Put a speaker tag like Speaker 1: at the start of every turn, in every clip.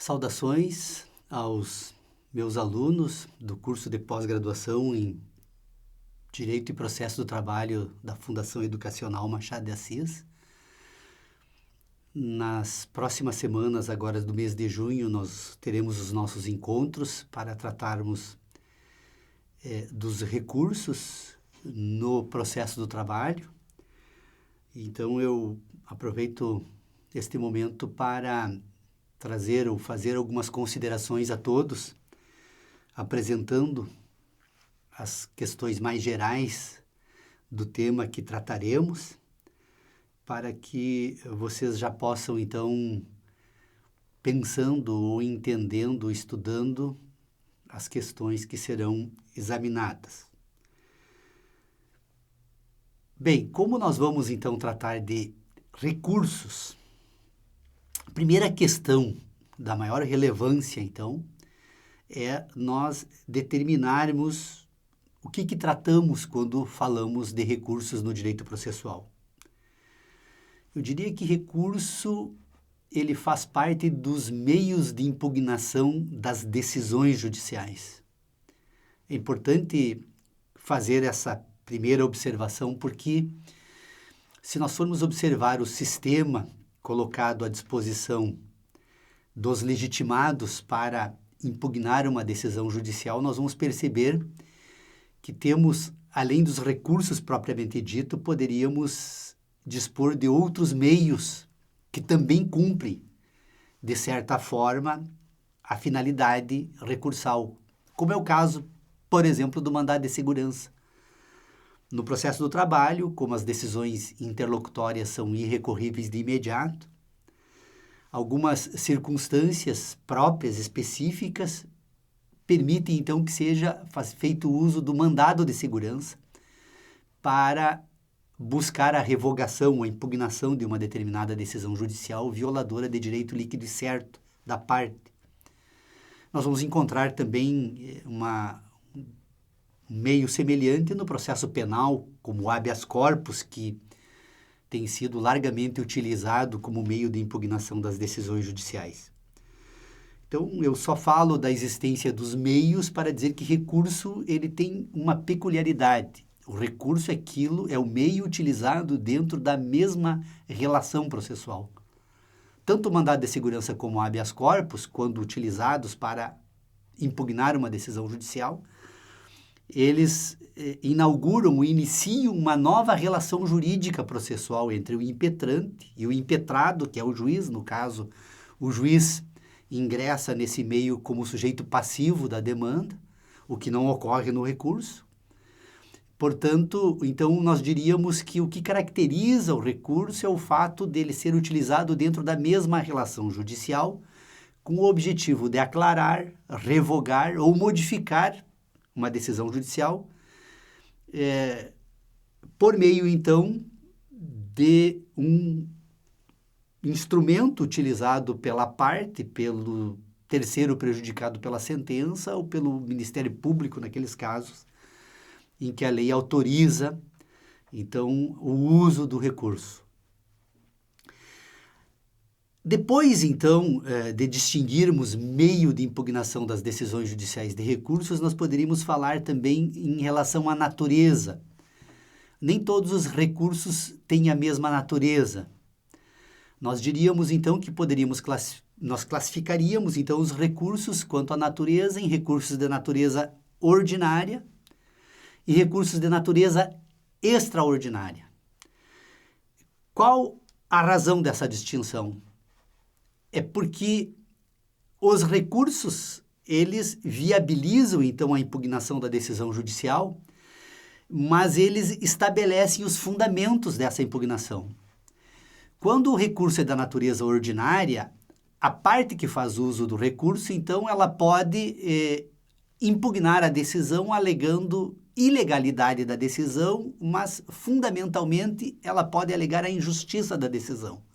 Speaker 1: Saudações aos meus alunos do curso de pós-graduação em Direito e Processo do Trabalho da Fundação Educacional Machado de Assis. Nas próximas semanas, agora do mês de junho, nós teremos os nossos encontros para tratarmos dos recursos no processo do trabalho. Então, eu aproveito este momento para trazer ou fazer algumas considerações a todos, apresentando as questões mais gerais do tema que trataremos, para que vocês já possam, então, pensando ou entendendo, estudando as questões que serão examinadas. Bem, como nós vamos, então, tratar de recursos? A primeira questão da maior relevância, então, é nós determinarmos o que tratamos quando falamos de recursos no direito processual. Eu diria que recurso, ele faz parte dos meios de impugnação das decisões judiciais. É importante fazer essa primeira observação, porque se nós formos observar o sistema colocado à disposição dos legitimados para impugnar uma decisão judicial, nós vamos perceber que temos, além dos recursos propriamente dito, poderíamos dispor de outros meios que também cumprem, de certa forma, a finalidade recursal, como é o caso, por exemplo, do mandado de segurança. No processo do trabalho, como as decisões interlocutórias são irrecorríveis de imediato, algumas circunstâncias próprias, específicas, permitem então que seja feito uso do mandado de segurança para buscar a revogação ou a impugnação de uma determinada decisão judicial violadora de direito líquido e certo da parte. Nós vamos encontrar também um meio semelhante no processo penal, como o habeas corpus, que tem sido largamente utilizado como meio de impugnação das decisões judiciais. Então, eu só falo da existência dos meios para dizer que recurso ele tem uma peculiaridade. O recurso é o meio utilizado dentro da mesma relação processual. Tanto o mandado de segurança como o habeas corpus, quando utilizados para impugnar uma decisão judicial, eles inauguram ou iniciam uma nova relação jurídica processual entre o impetrante e o impetrado, que é o juiz. No caso, o juiz ingressa nesse meio como sujeito passivo da demanda, o que não ocorre no recurso. Portanto, então, nós diríamos que o que caracteriza o recurso é o fato dele ser utilizado dentro da mesma relação judicial, com o objetivo de aclarar, revogar ou modificar uma decisão judicial, por meio, então, de um instrumento utilizado pela parte, pelo terceiro prejudicado pela sentença ou pelo Ministério Público, naqueles casos em que a lei autoriza, então, o uso do recurso. Depois, então, de distinguirmos meio de impugnação das decisões judiciais de recursos, nós poderíamos falar também em relação à natureza. Nem todos os recursos têm a mesma natureza. Nós diríamos, então, que nós classificaríamos, então, os recursos quanto à natureza em recursos de natureza ordinária e recursos de natureza extraordinária. Qual a razão dessa distinção? É porque os recursos, eles viabilizam, então, a impugnação da decisão judicial, mas eles estabelecem os fundamentos dessa impugnação. Quando o recurso é da natureza ordinária, a parte que faz uso do recurso, então, ela pode impugnar a decisão alegando ilegalidade da decisão, mas, fundamentalmente, ela pode alegar a injustiça da decisão.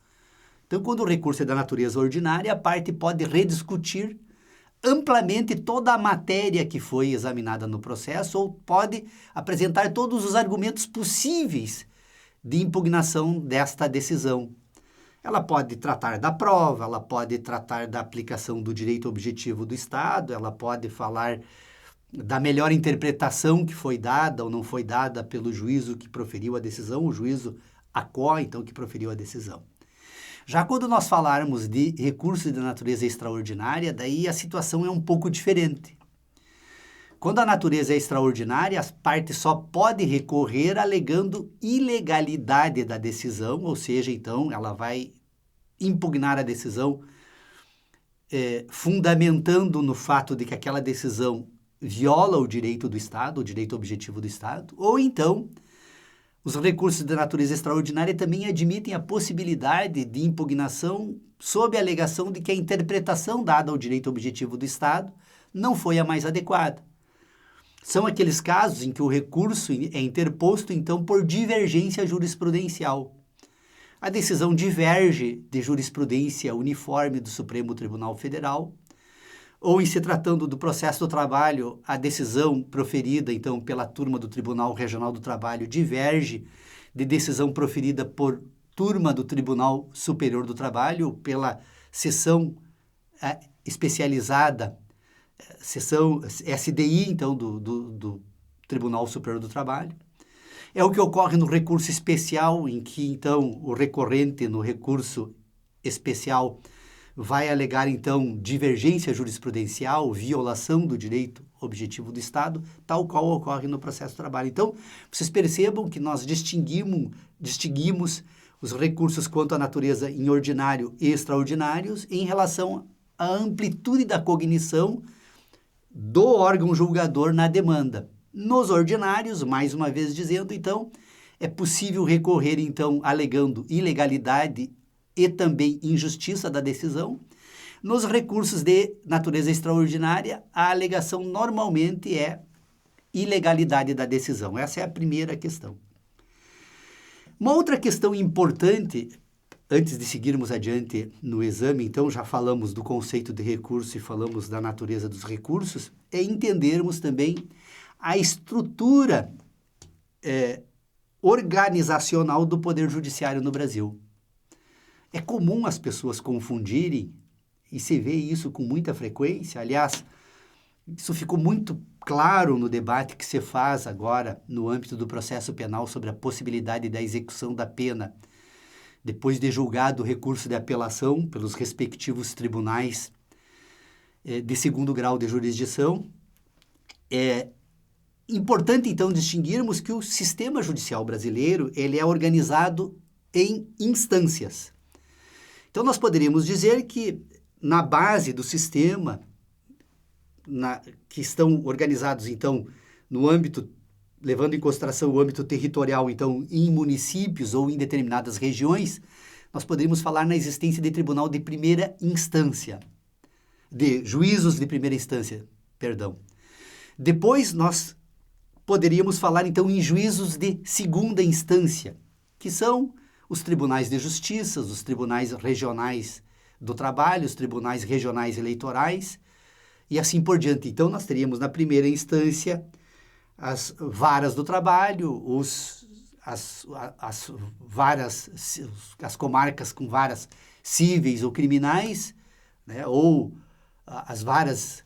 Speaker 1: Então, quando o recurso é da natureza ordinária, a parte pode rediscutir amplamente toda a matéria que foi examinada no processo ou pode apresentar todos os argumentos possíveis de impugnação desta decisão. Ela pode tratar da prova, ela pode tratar da aplicação do direito objetivo do Estado, ela pode falar da melhor interpretação que foi dada ou não foi dada pelo juízo que proferiu a decisão, o juízo ACO, então, que proferiu a decisão. Já quando nós falarmos de recurso de natureza extraordinária, daí a situação é um pouco diferente. Quando a natureza é extraordinária, as partes só podem recorrer alegando ilegalidade da decisão, ou seja, então, ela vai impugnar a decisão fundamentando no fato de que aquela decisão viola o direito do Estado, o direito objetivo do Estado, ou então os recursos de natureza extraordinária também admitem a possibilidade de impugnação sob a alegação de que a interpretação dada ao direito objetivo do Estado não foi a mais adequada. São aqueles casos em que o recurso é interposto, então, por divergência jurisprudencial. A decisão diverge de jurisprudência uniforme do Supremo Tribunal Federal, ou em se tratando do processo do trabalho, a decisão proferida, então, pela turma do Tribunal Regional do Trabalho diverge de decisão proferida por turma do Tribunal Superior do Trabalho, pela seção especializada, seção SDI, então, do Tribunal Superior do Trabalho. É o que ocorre no recurso especial, em que, então, o recorrente no recurso especial vai alegar, então, divergência jurisprudencial, violação do direito objetivo do Estado, tal qual ocorre no processo do trabalho. Então, vocês percebam que nós distinguimos os recursos quanto à natureza em ordinário e extraordinários em relação à amplitude da cognição do órgão julgador na demanda. Nos ordinários, mais uma vez dizendo, então, é possível recorrer, então, alegando ilegalidade e também injustiça da decisão. Nos recursos de natureza extraordinária, a alegação normalmente é ilegalidade da decisão. Essa é a primeira questão. Uma outra questão importante, antes de seguirmos adiante no exame, então já falamos do conceito de recurso e falamos da natureza dos recursos, é entendermos também a estrutura organizacional do Poder Judiciário no Brasil. É comum as pessoas confundirem, e se vê isso com muita frequência. Aliás, isso ficou muito claro no debate que se faz agora no âmbito do processo penal sobre a possibilidade da execução da pena, depois de julgado o recurso de apelação pelos respectivos tribunais de segundo grau de jurisdição. É importante, então, distinguirmos que o sistema judicial brasileiro ele é organizado em instâncias. Então, nós poderíamos dizer que, na base do sistema, que estão organizados, então, no âmbito, levando em consideração o âmbito territorial, então, em municípios ou em determinadas regiões, nós poderíamos falar na existência de tribunal de primeira instância, de juízos de primeira instância, perdão. Depois, nós poderíamos falar, então, em juízos de segunda instância, que são os tribunais de justiça, os tribunais regionais do trabalho, os tribunais regionais eleitorais e assim por diante. Então, nós teríamos na primeira instância as varas do trabalho, as comarcas com varas cíveis ou criminais, né, ou as varas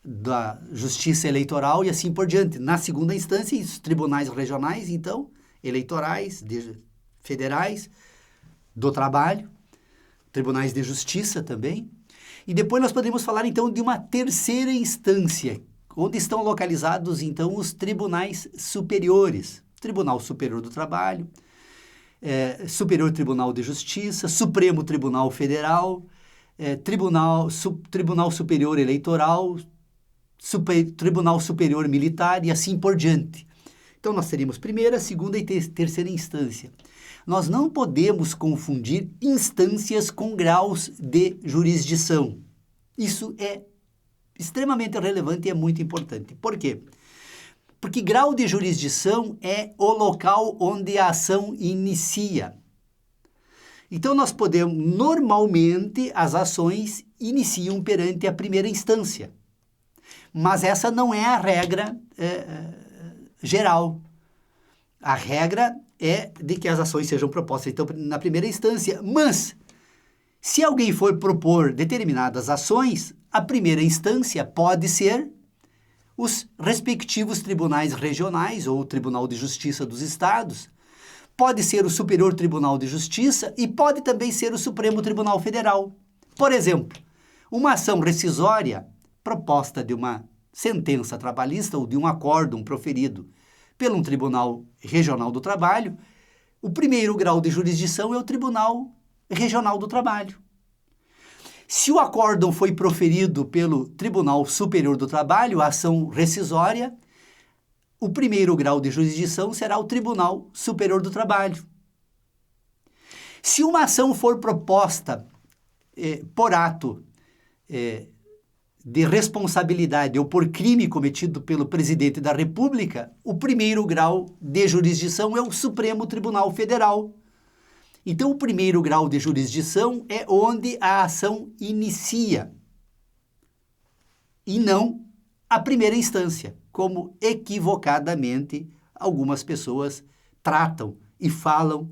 Speaker 1: da justiça eleitoral e assim por diante. Na segunda instância, os tribunais regionais, então, eleitorais, federais, do trabalho, tribunais de justiça também. E depois nós podemos falar, então, de uma terceira instância, onde estão localizados, então, os tribunais superiores. Tribunal Superior do Trabalho, Superior Tribunal de Justiça, Supremo Tribunal Federal, Tribunal Superior Eleitoral, Tribunal Superior Militar e assim por diante. Então, nós teríamos primeira, segunda e terceira instância. Nós não podemos confundir instâncias com graus de jurisdição. Isso é extremamente relevante e é muito importante. Por quê? Porque grau de jurisdição é o local onde a ação inicia. Então, nós podemos, normalmente, as ações iniciam perante a primeira instância. Mas essa não é a regra geral. A regra é de que as ações sejam propostas, então, na primeira instância. Mas, Se alguém for propor determinadas ações, a primeira instância pode ser os respectivos tribunais regionais ou o Tribunal de Justiça dos Estados, pode ser o Superior Tribunal de Justiça e pode também ser o Supremo Tribunal Federal. Por exemplo, uma ação rescisória proposta de uma sentença trabalhista ou de um acórdão proferido pelo Tribunal Regional do Trabalho, o primeiro grau de jurisdição é o Tribunal Regional do Trabalho. Se o acórdão foi proferido pelo Tribunal Superior do Trabalho, a ação rescisória, o primeiro grau de jurisdição será o Tribunal Superior do Trabalho. Se uma ação for proposta por ato de responsabilidade ou por crime cometido pelo presidente da República, o primeiro grau de jurisdição é o Supremo Tribunal Federal. Então, o primeiro grau de jurisdição é onde a ação inicia e não a primeira instância, como equivocadamente algumas pessoas tratam e falam.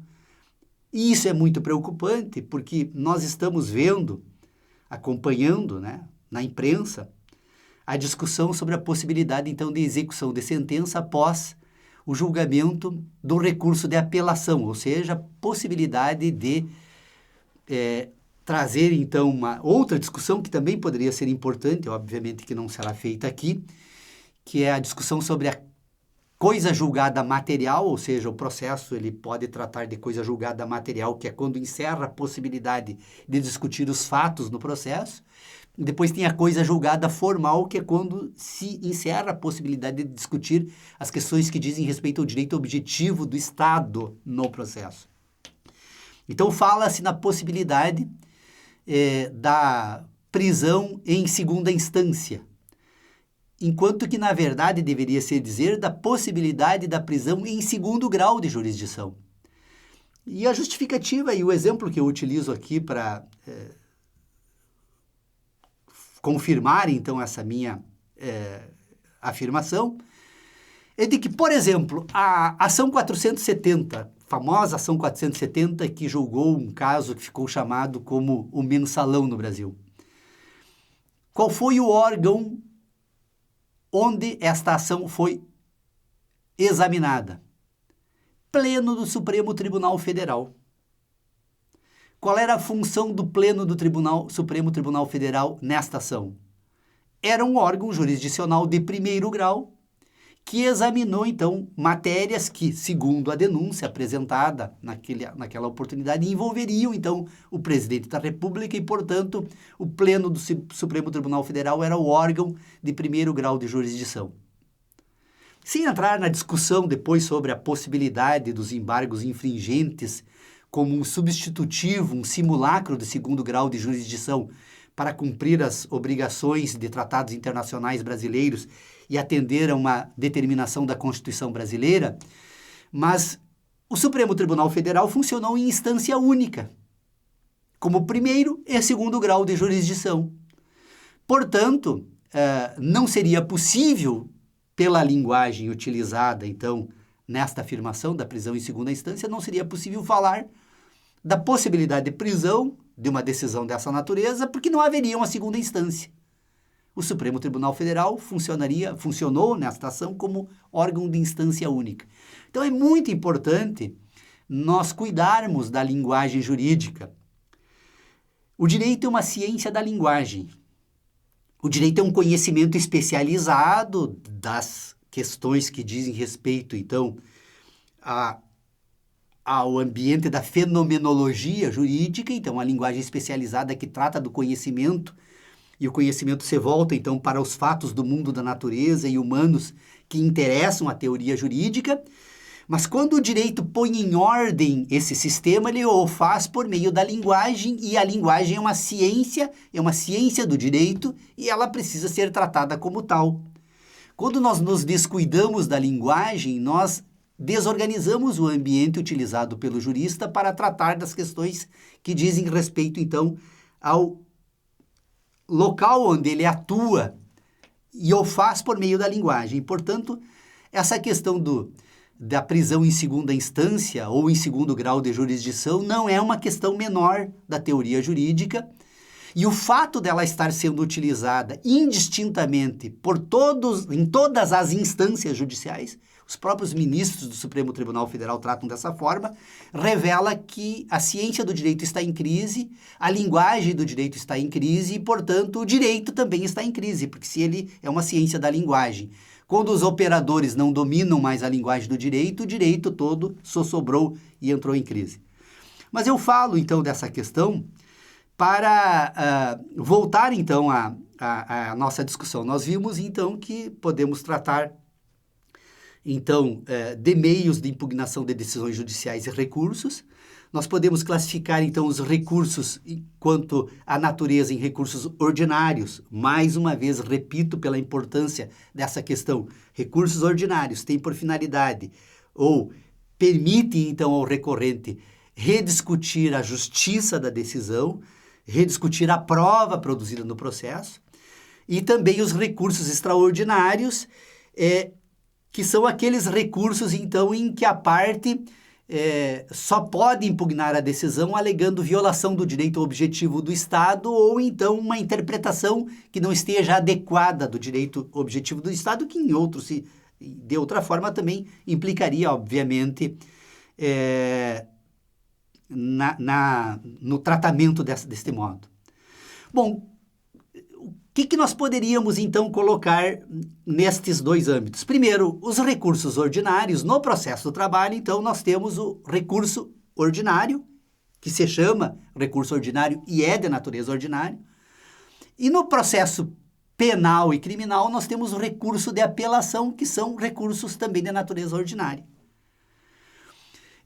Speaker 1: E isso é muito preocupante, porque nós estamos vendo, acompanhando, na imprensa, a discussão sobre a possibilidade, então, de execução de sentença após o julgamento do recurso de apelação, ou seja, a possibilidade de trazer, então, uma outra discussão que também poderia ser importante, obviamente que não será feita aqui, que é a discussão sobre a coisa julgada material, ou seja, o processo ele pode tratar de coisa julgada material, que é quando encerra a possibilidade de discutir os fatos no processo. Depois tem a coisa julgada formal, que é quando se encerra a possibilidade de discutir as questões que dizem respeito ao direito objetivo do Estado no processo. Então, fala-se na possibilidade da prisão em segunda instância, enquanto que, na verdade, deveria se dizer da possibilidade da prisão em segundo grau de jurisdição. E a justificativa e o exemplo que eu utilizo aqui para confirmar, então, essa minha afirmação, é de que, por exemplo, a ação 470, famosa ação 470, que julgou um caso que ficou chamado como o mensalão no Brasil. Qual foi o órgão onde esta ação foi examinada? Pleno do Supremo Tribunal Federal. Qual era a função do Pleno do Supremo Tribunal Federal nesta ação? Era um órgão jurisdicional de primeiro grau que examinou, então, matérias que, segundo a denúncia apresentada naquela oportunidade, envolveriam, então, o presidente da República e, portanto, o Pleno do Supremo Tribunal Federal era o órgão de primeiro grau de jurisdição. Sem entrar na discussão depois sobre a possibilidade dos embargos infringentes como um substitutivo, um simulacro de segundo grau de jurisdição para cumprir as obrigações de tratados internacionais brasileiros e atender a uma determinação da Constituição brasileira, mas o Supremo Tribunal Federal funcionou em instância única, como primeiro e segundo grau de jurisdição. Portanto, não seria possível, pela linguagem utilizada, então, nesta afirmação da prisão em segunda instância, não seria possível falar da possibilidade de prisão de uma decisão dessa natureza, porque não haveria uma segunda instância. O Supremo Tribunal Federal funcionou nesta ação como órgão de instância única. Então, é muito importante nós cuidarmos da linguagem jurídica. O direito é uma ciência da linguagem. O direito é um conhecimento especializado das questões que dizem respeito, então, ao ambiente da fenomenologia jurídica, então, a linguagem especializada que trata do conhecimento, e o conhecimento se volta, então, para os fatos do mundo da natureza e humanos que interessam a teoria jurídica, mas quando o direito põe em ordem esse sistema, ele o faz por meio da linguagem, e a linguagem é uma ciência do direito, e ela precisa ser tratada como tal. Quando nós nos descuidamos da linguagem, nós desorganizamos o ambiente utilizado pelo jurista para tratar das questões que dizem respeito, então, ao local onde ele atua, e o faz por meio da linguagem. Portanto, essa questão da prisão em segunda instância ou em segundo grau de jurisdição não é uma questão menor da teoria jurídica, e o fato dela estar sendo utilizada indistintamente em todas as instâncias judiciais, os próprios ministros do Supremo Tribunal Federal tratam dessa forma, revela que a ciência do direito está em crise, a linguagem do direito está em crise e, portanto, o direito também está em crise, porque se ele é uma ciência da linguagem, quando os operadores não dominam mais a linguagem do direito, o direito todo sossobrou e entrou em crise. Mas eu falo, então, dessa questão para voltar, então, à nossa discussão. Nós vimos, então, que podemos tratar, então, de meios de impugnação de decisões judiciais e recursos. Nós podemos classificar, então, os recursos quanto à natureza em recursos ordinários. Mais uma vez, repito pela importância dessa questão. Recursos ordinários têm por finalidade ou permitem, então, ao recorrente rediscutir a justiça da decisão, rediscutir a prova produzida no processo, e também os recursos extraordinários, que são aqueles recursos, então, em que a parte só pode impugnar a decisão alegando violação do direito objetivo do Estado ou, então, uma interpretação que não esteja adequada do direito objetivo do Estado, que de outra forma também implicaria, obviamente, no tratamento deste modo. Bom, o que nós poderíamos, então, colocar nestes dois âmbitos? Primeiro, os recursos ordinários. No processo do trabalho, então, nós temos o recurso ordinário, que se chama recurso ordinário e é de natureza ordinária. E no processo penal e criminal, nós temos o recurso de apelação, que são recursos também de natureza ordinária.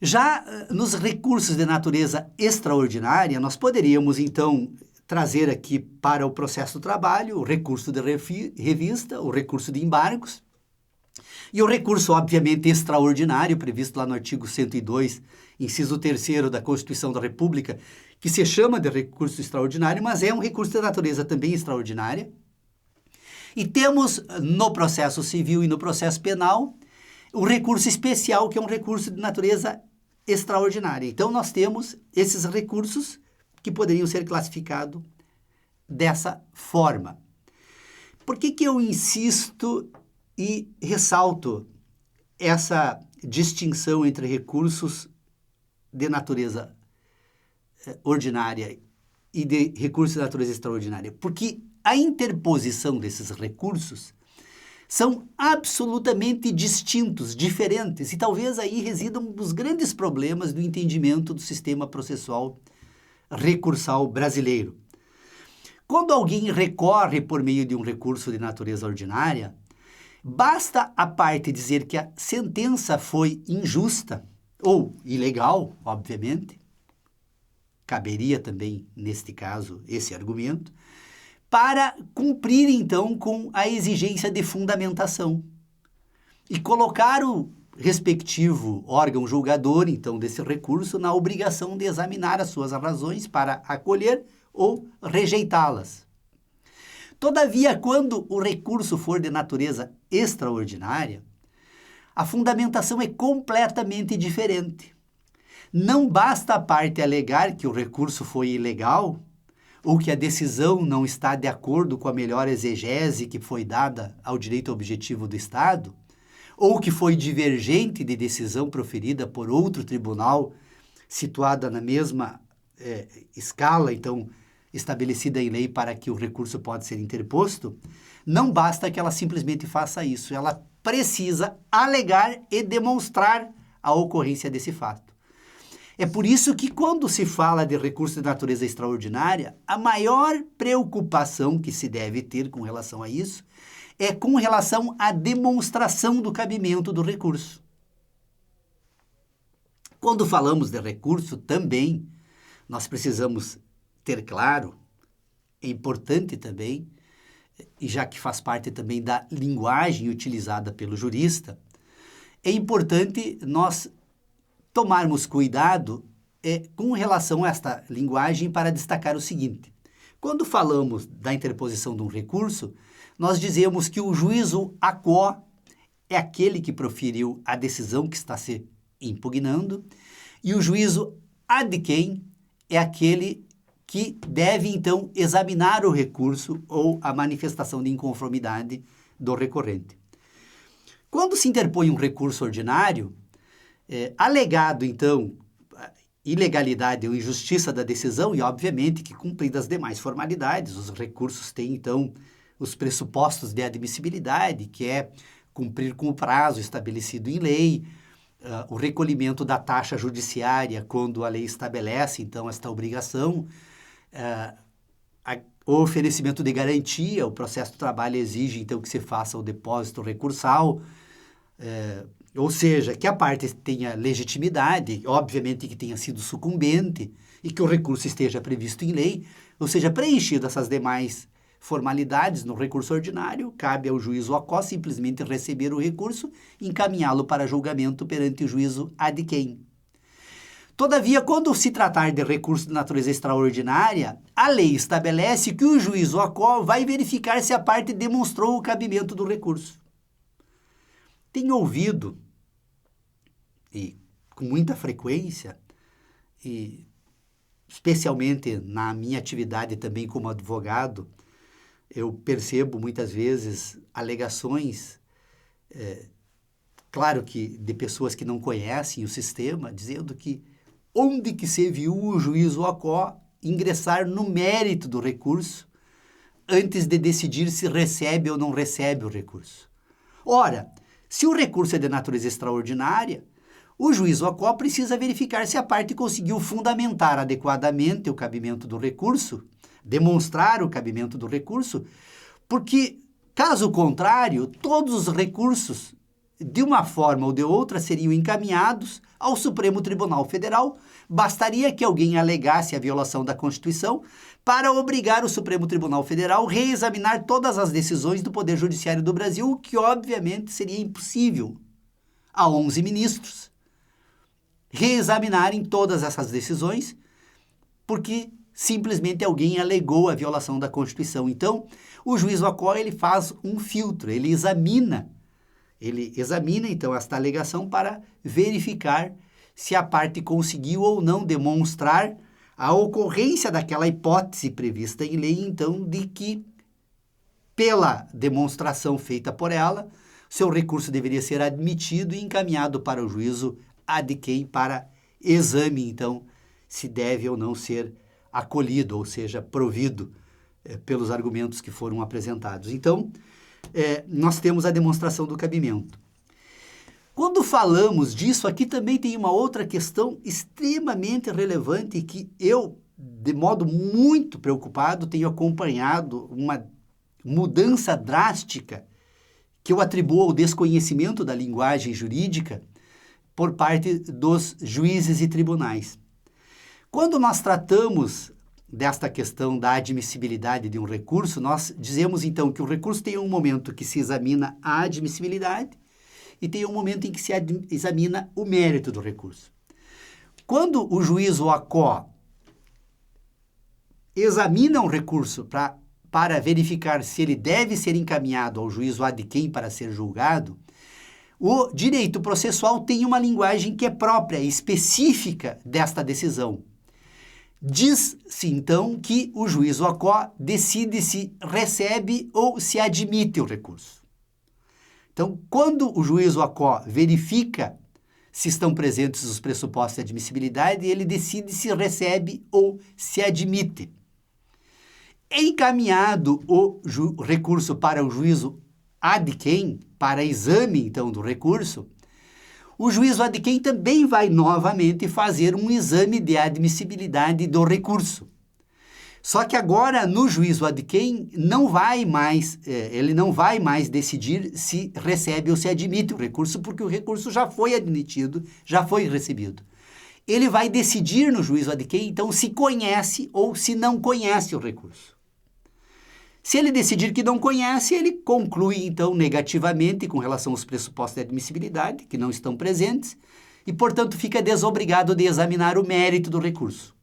Speaker 1: Já nos recursos de natureza extraordinária, nós poderíamos, então, trazer aqui para o processo do trabalho o recurso de revista, o recurso de embargos e o recurso, obviamente, extraordinário, previsto lá no artigo 102, inciso 3º da Constituição da República, que se chama de recurso extraordinário, mas é um recurso de natureza também extraordinária. E temos no processo civil e no processo penal o recurso especial, que é um recurso de natureza extraordinária. Então, nós temos esses recursos que poderiam ser classificados dessa forma. Por que eu insisto e ressalto essa distinção entre recursos de natureza ordinária e de recursos de natureza extraordinária? Porque a interposição desses recursos são absolutamente distintos, diferentes, e talvez aí residam os grandes problemas do entendimento do sistema processual recursal brasileiro. Quando alguém recorre por meio de um recurso de natureza ordinária, basta a parte dizer que a sentença foi injusta ou ilegal, obviamente, caberia também, neste caso, esse argumento, para cumprir, então, com a exigência de fundamentação e colocar o respectivo órgão julgador, então, desse recurso, na obrigação de examinar as suas razões para acolher ou rejeitá-las. Todavia, quando o recurso for de natureza extraordinária, a fundamentação é completamente diferente. Não basta a parte alegar que o recurso foi ilegal ou que a decisão não está de acordo com a melhor exegese que foi dada ao direito objetivo do Estado, ou que foi divergente de decisão proferida por outro tribunal situada na mesma escala, então, estabelecida em lei para que o recurso pode ser interposto, não basta que ela simplesmente faça isso, ela precisa alegar e demonstrar a ocorrência desse fato. É por isso que, quando se fala de recurso de natureza extraordinária, a maior preocupação que se deve ter com relação a isso é com relação à demonstração do cabimento do recurso. Quando falamos de recurso, também nós precisamos ter claro, é importante também, e já que faz parte também da linguagem utilizada pelo jurista, é importante nós tomarmos cuidado com relação a esta linguagem para destacar o seguinte. Quando falamos da interposição de um recurso, nós dizemos que o juízo aquo é aquele que proferiu a decisão que está se impugnando, e o juízo ad quem é aquele que deve, então, examinar o recurso ou a manifestação de inconformidade do recorrente. Quando se interpõe um recurso ordinário, alegado, então, ilegalidade ou injustiça da decisão, e obviamente que cumpridas as demais formalidades, os recursos têm, então, os pressupostos de admissibilidade, que é cumprir com o prazo estabelecido em lei, o recolhimento da taxa judiciária quando a lei estabelece, então, esta obrigação, o oferecimento de garantia, o processo do trabalho exige, então, que se faça o depósito recursal, ou seja, que a parte tenha legitimidade, obviamente que tenha sido sucumbente e que o recurso esteja previsto em lei, ou seja, preenchido essas demais formalidades no recurso ordinário, cabe ao juízo ACO simplesmente receber o recurso e encaminhá-lo para julgamento perante o juízo ad quem. Todavia, quando se tratar de recurso de natureza extraordinária, a lei estabelece que o juízo ACO vai verificar se a parte demonstrou o cabimento do recurso. Tenho ouvido, e com muita frequência, e especialmente na minha atividade também como advogado, eu percebo muitas vezes alegações, claro que de pessoas que não conhecem o sistema, dizendo que onde que se viu o juízo ACO ingressar no mérito do recurso antes de decidir se recebe ou não recebe o recurso. Ora, se o recurso é de natureza extraordinária, o juízo ACO precisa verificar se a parte conseguiu fundamentar adequadamente o cabimento do recurso, demonstrar o cabimento do recurso, porque, caso contrário, todos os recursos, de uma forma ou de outra, seriam encaminhados ao Supremo Tribunal Federal. Bastaria que alguém alegasse a violação da Constituição para obrigar o Supremo Tribunal Federal a reexaminar todas as decisões do Poder Judiciário do Brasil, o que obviamente seria impossível a 11 ministros reexaminarem todas essas decisões, porque simplesmente alguém alegou a violação da Constituição. Então, o juízo ACO, ele faz um filtro, ele examina então esta alegação para verificar se a parte conseguiu ou não demonstrar a ocorrência daquela hipótese prevista em lei, então, de que, pela demonstração feita por ela, seu recurso deveria ser admitido e encaminhado para o juízo ad quem para exame, então, se deve ou não ser acolhido, ou seja, provido pelos argumentos que foram apresentados. Então, nós temos a demonstração do cabimento. Quando falamos disso, aqui também tem uma outra questão extremamente relevante que eu, de modo muito preocupado, tenho acompanhado uma mudança drástica que eu atribuo ao desconhecimento da linguagem jurídica por parte dos juízes e tribunais. Quando nós tratamos desta questão da admissibilidade de um recurso, nós dizemos então que o recurso tem um momento que se examina a admissibilidade e tem um momento em que se examina o mérito do recurso. Quando o juízo ACO examina um recurso para verificar se ele deve ser encaminhado ao juízo ad quem para ser julgado, o direito processual tem uma linguagem que é própria, específica desta decisão. Diz-se, então, que o juízo ACO decide se recebe ou se admite o recurso. Então, quando o juízo ACO verifica se estão presentes os pressupostos de admissibilidade, ele decide se recebe ou se admite. Encaminhado o recurso para o juízo ad quem, para exame, então, do recurso, o juízo ad quem também vai novamente fazer um exame de admissibilidade do recurso. Só que agora, no juízo ad quem, ele não vai mais decidir se recebe ou se admite o recurso, porque o recurso já foi admitido, já foi recebido. Ele vai decidir no juízo ad quem, então, se conhece ou se não conhece o recurso. Se ele decidir que não conhece, ele conclui, então, negativamente com relação aos pressupostos de admissibilidade, que não estão presentes, e, portanto, fica desobrigado de examinar o mérito do recurso.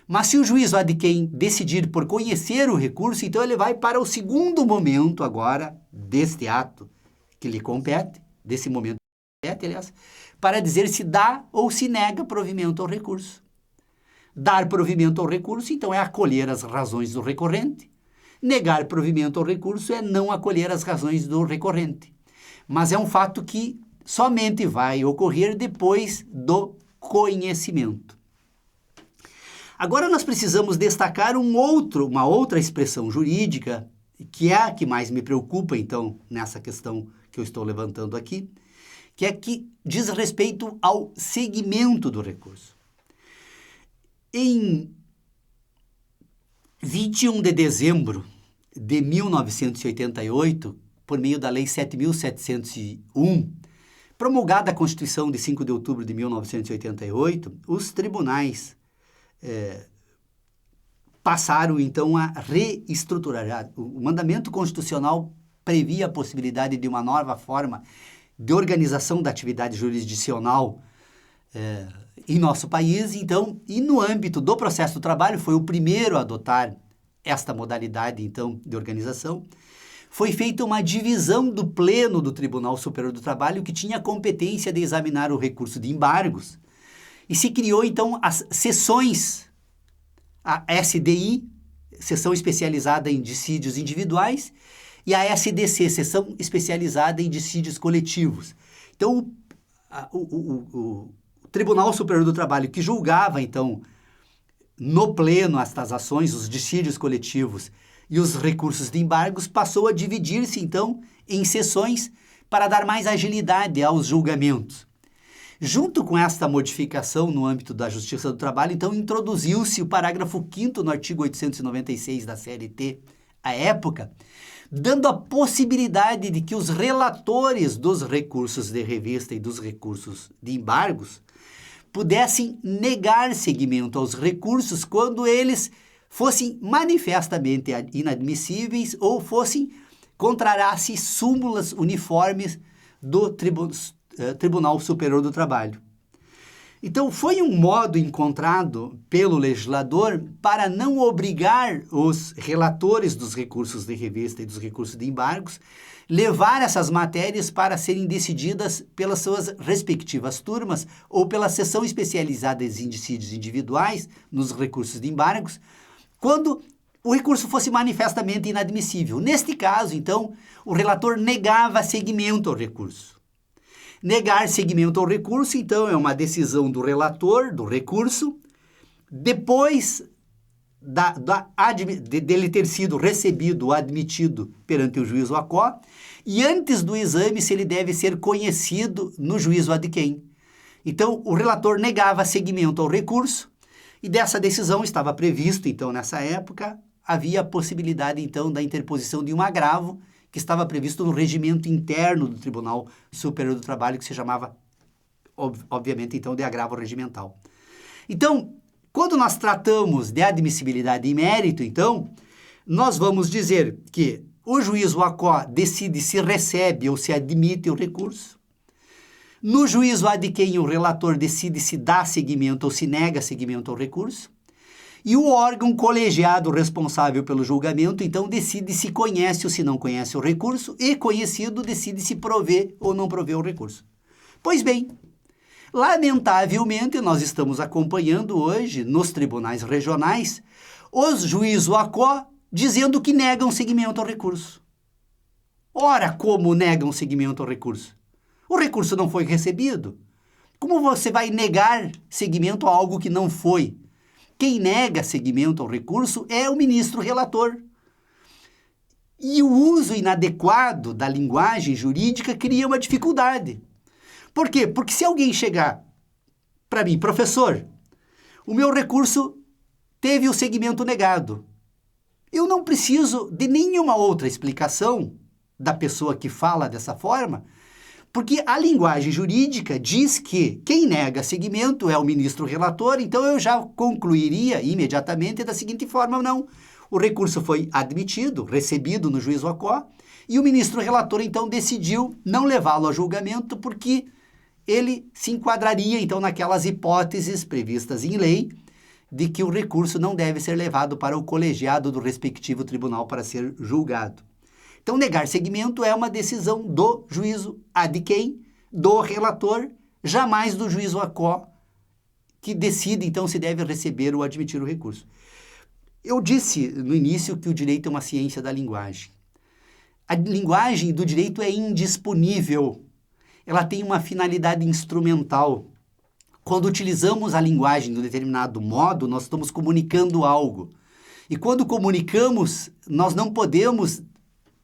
Speaker 1: Mas se o juízo ad quem decidir por conhecer o recurso, então ele vai para o segundo momento agora deste ato, que lhe compete, desse momento que lhe compete, aliás, para dizer se dá ou se nega provimento ao recurso. Dar provimento ao recurso, então, é acolher as razões do recorrente. Negar provimento ao recurso é não acolher as razões do recorrente. Mas é um fato que somente vai ocorrer depois do conhecimento. Agora nós precisamos destacar uma outra expressão jurídica, que é a que mais me preocupa, então, nessa questão que eu estou levantando aqui, que é que diz respeito ao seguimento do recurso. Em 21 de dezembro de 1988, por meio da Lei 7.701, promulgada a Constituição de 5 de outubro de 1988, os tribunais passaram, então, a reestruturar. O mandamento constitucional previa a possibilidade de uma nova forma de organização da atividade jurisdicional em nosso país, então, e no âmbito do processo do trabalho, foi o primeiro a adotar esta modalidade, então, de organização. Foi feita uma divisão do pleno do Tribunal Superior do Trabalho, que tinha a competência de examinar o recurso de embargos, e se criou, então, as seções, a SDI, Seção Especializada em Dissídios Individuais, e a SDC, Seção Especializada em Dissídios Coletivos. Então, o Tribunal Superior do Trabalho, que julgava, então, no pleno estas ações, os dissídios coletivos e os recursos de embargos, passou a dividir-se, então, em sessões para dar mais agilidade aos julgamentos. Junto com esta modificação no âmbito da Justiça do Trabalho, então, introduziu-se o parágrafo 5º no artigo 896 da CLT, à época, dando a possibilidade de que os relatores dos recursos de revista e dos recursos de embargos pudessem negar seguimento aos recursos quando eles fossem manifestamente inadmissíveis ou fossem contrariassem súmulas uniformes do Tribunal Superior do Trabalho. Então, foi um modo encontrado pelo legislador para não obrigar os relatores dos recursos de revista e dos recursos de embargos levar essas matérias para serem decididas pelas suas respectivas turmas ou pela seção especializada em dissídios individuais nos recursos de embargos, quando o recurso fosse manifestamente inadmissível. Neste caso, então, o relator negava seguimento ao recurso. Negar seguimento ao recurso, então, é uma decisão do recurso, depois dele ter sido recebido ou admitido perante o juízo ACO, e antes do exame, se ele deve ser conhecido no juízo ad quem. Então, o relator negava seguimento ao recurso, e dessa decisão estava previsto, então, nessa época, havia a possibilidade, então, da interposição de um agravo, que estava previsto no regimento interno do Tribunal Superior do Trabalho, que se chamava, obviamente, então, de agravo regimental. Então, quando nós tratamos de admissibilidade e mérito, então, nós vamos dizer que o juízo ACO decide se recebe ou se admite o recurso. No juízo ad quem, o relator decide se dá seguimento ou se nega seguimento ao recurso. E o órgão colegiado responsável pelo julgamento, então, decide se conhece ou se não conhece o recurso, e conhecido decide se prover ou não prover o recurso. Pois bem, lamentavelmente, nós estamos acompanhando hoje, nos tribunais regionais, os juízos ACO dizendo que negam seguimento ao recurso. Ora, como negam seguimento ao recurso? O recurso não foi recebido. Como você vai negar seguimento a algo que não foi? Quem nega seguimento ao recurso é o ministro relator. E o uso inadequado da linguagem jurídica cria uma dificuldade. Por quê? Porque se alguém chegar para mim, professor, o meu recurso teve o seguimento negado, eu não preciso de nenhuma outra explicação da pessoa que fala dessa forma, porque a linguagem jurídica diz que quem nega seguimento é o ministro relator, então eu já concluiria imediatamente da seguinte forma: não, o recurso foi admitido, recebido no juízo ACO, e o ministro relator então decidiu não levá-lo a julgamento porque ele se enquadraria então naquelas hipóteses previstas em lei de que o recurso não deve ser levado para o colegiado do respectivo tribunal para ser julgado. Então, negar seguimento é uma decisão do juízo ad quem, do relator, jamais do juízo a quo, que decide, então, se deve receber ou admitir o recurso. Eu disse no início que o direito é uma ciência da linguagem. A linguagem do direito é indisponível. Ela tem uma finalidade instrumental. Quando utilizamos a linguagem de um determinado modo, nós estamos comunicando algo. E quando comunicamos, nós não podemos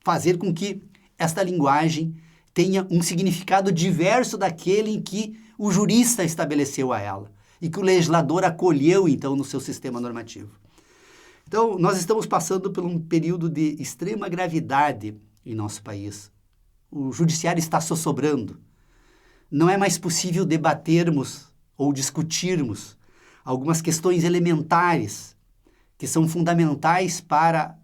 Speaker 1: fazer com que esta linguagem tenha um significado diverso daquele em que o jurista estabeleceu a ela e que o legislador acolheu, então, no seu sistema normativo. Então, nós estamos passando por um período de extrema gravidade em nosso país. O judiciário está sossobrando. Não é mais possível debatermos ou discutirmos algumas questões elementares que são fundamentais para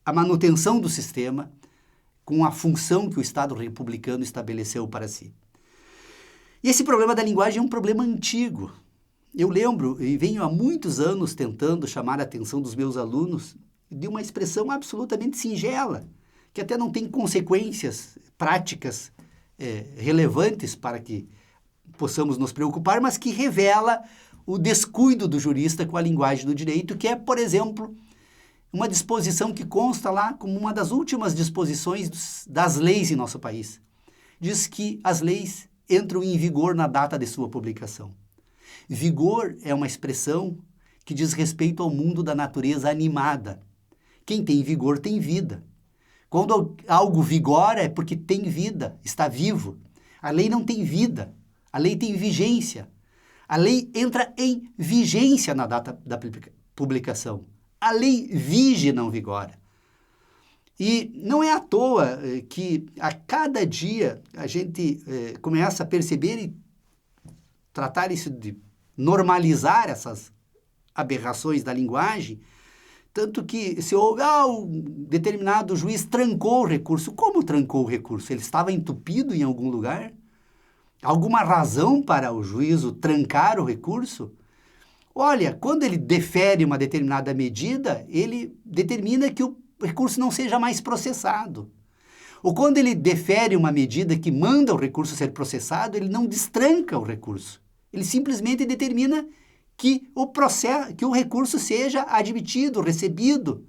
Speaker 1: a manutenção do sistema com a função que o Estado republicano estabeleceu para si. E esse problema da linguagem é um problema antigo. Eu lembro e venho há muitos anos tentando chamar a atenção dos meus alunos de uma expressão absolutamente singela, que até não tem consequências práticas relevantes para que possamos nos preocupar, mas que revela o descuido do jurista com a linguagem do direito, que é, por exemplo, uma disposição que consta lá como uma das últimas disposições das leis em nosso país. Diz que as leis entram em vigor na data de sua publicação. Vigor é uma expressão que diz respeito ao mundo da natureza animada. Quem tem vigor tem vida. Quando algo vigora é porque tem vida, está vivo. A lei não tem vida, a lei tem vigência. A lei entra em vigência na data da publicação. A lei vige, não vigora. E não é à toa que a cada dia a gente começa a perceber e tratar isso de normalizar essas aberrações da linguagem, tanto que se houve, um determinado juiz trancou o recurso. Como trancou o recurso? Ele estava entupido em algum lugar? Alguma razão para o juízo trancar o recurso? Olha, quando ele defere uma determinada medida, ele determina que o recurso não seja mais processado. Ou quando ele defere uma medida que manda o recurso ser processado, ele não destranca o recurso. Ele simplesmente determina que o recurso seja admitido, recebido.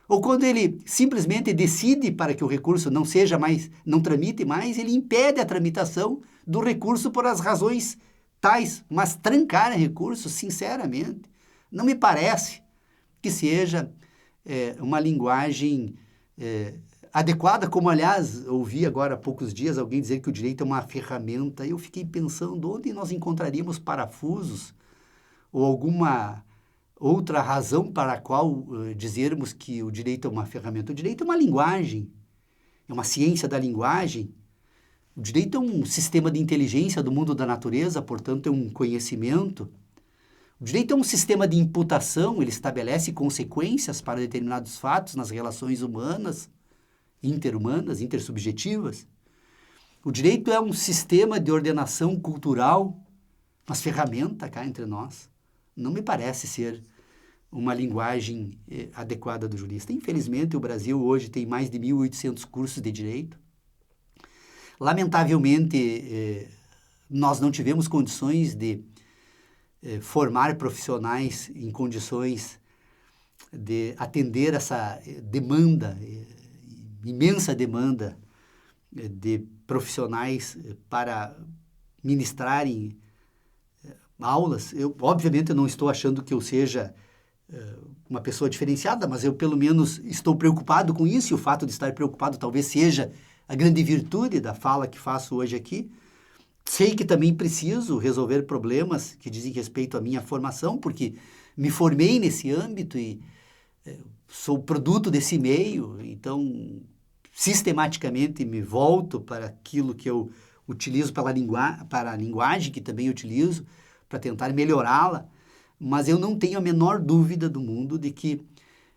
Speaker 1: Ou quando ele simplesmente decide para que o recurso não tramite mais, ele impede a tramitação do recurso por as razões tais. Mas trancar recurso, sinceramente, não me parece que seja uma linguagem adequada, como, aliás, ouvi agora há poucos dias alguém dizer que o direito é uma ferramenta. Eu fiquei pensando onde nós encontraríamos parafusos ou alguma outra razão para a qual dizermos que o direito é uma ferramenta. O direito é uma linguagem, é uma ciência da linguagem. O direito é um sistema de inteligência do mundo da natureza, portanto, é um conhecimento. O direito é um sistema de imputação, ele estabelece consequências para determinados fatos nas relações humanas, interhumanas, intersubjetivas. O direito é um sistema de ordenação cultural, umas ferramentas cá entre nós. Não me parece ser uma linguagem adequada do jurista. Infelizmente, o Brasil hoje tem mais de 1.800 cursos de direito. Lamentavelmente, nós não tivemos condições de formar profissionais em condições de atender essa demanda, imensa demanda de profissionais para ministrarem aulas. Obviamente, eu não estou achando que eu seja uma pessoa diferenciada, mas eu, pelo menos, estou preocupado com isso, e o fato de estar preocupado talvez seja a grande virtude da fala que faço hoje aqui. Sei que também preciso resolver problemas que dizem respeito à minha formação, porque me formei nesse âmbito e sou produto desse meio, então sistematicamente me volto para aquilo que eu utilizo para a linguagem, que também utilizo, para tentar melhorá-la, mas eu não tenho a menor dúvida do mundo de que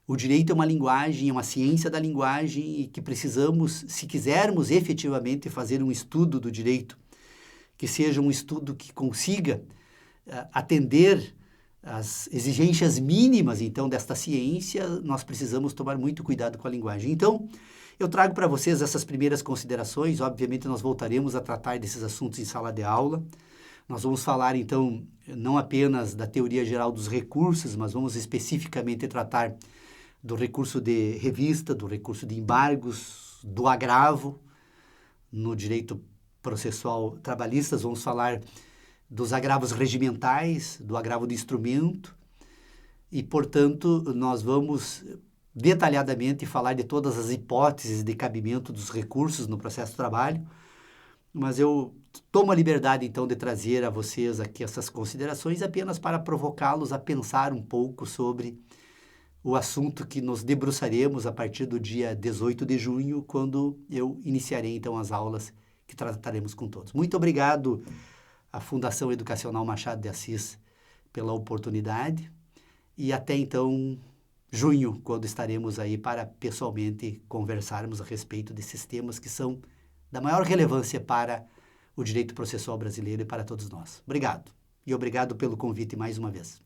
Speaker 1: o direito é uma linguagem, é uma ciência da linguagem e que precisamos, se quisermos efetivamente fazer um estudo do direito, que seja um estudo que consiga atender as exigências mínimas, então, desta ciência, nós precisamos tomar muito cuidado com a linguagem. Então, eu trago para vocês essas primeiras considerações. Obviamente, nós voltaremos a tratar desses assuntos em sala de aula. Nós vamos falar, então, não apenas da teoria geral dos recursos, mas vamos especificamente tratar do recurso de revista, do recurso de embargos, do agravo no direito processual trabalhista. Vamos falar dos agravos regimentais, do agravo de instrumento e, portanto, nós vamos detalhadamente falar de todas as hipóteses de cabimento dos recursos no processo de trabalho, mas eu tomo a liberdade, então, de trazer a vocês aqui essas considerações apenas para provocá-los a pensar um pouco sobre o assunto que nos debruçaremos a partir do dia 18 de junho, quando eu iniciarei, então, as aulas que trataremos com todos. Muito obrigado à Fundação Educacional Machado de Assis pela oportunidade e até, então, junho, quando estaremos aí para pessoalmente conversarmos a respeito desses temas que são da maior relevância para o direito processual brasileiro e para todos nós. Obrigado. E obrigado pelo convite mais uma vez.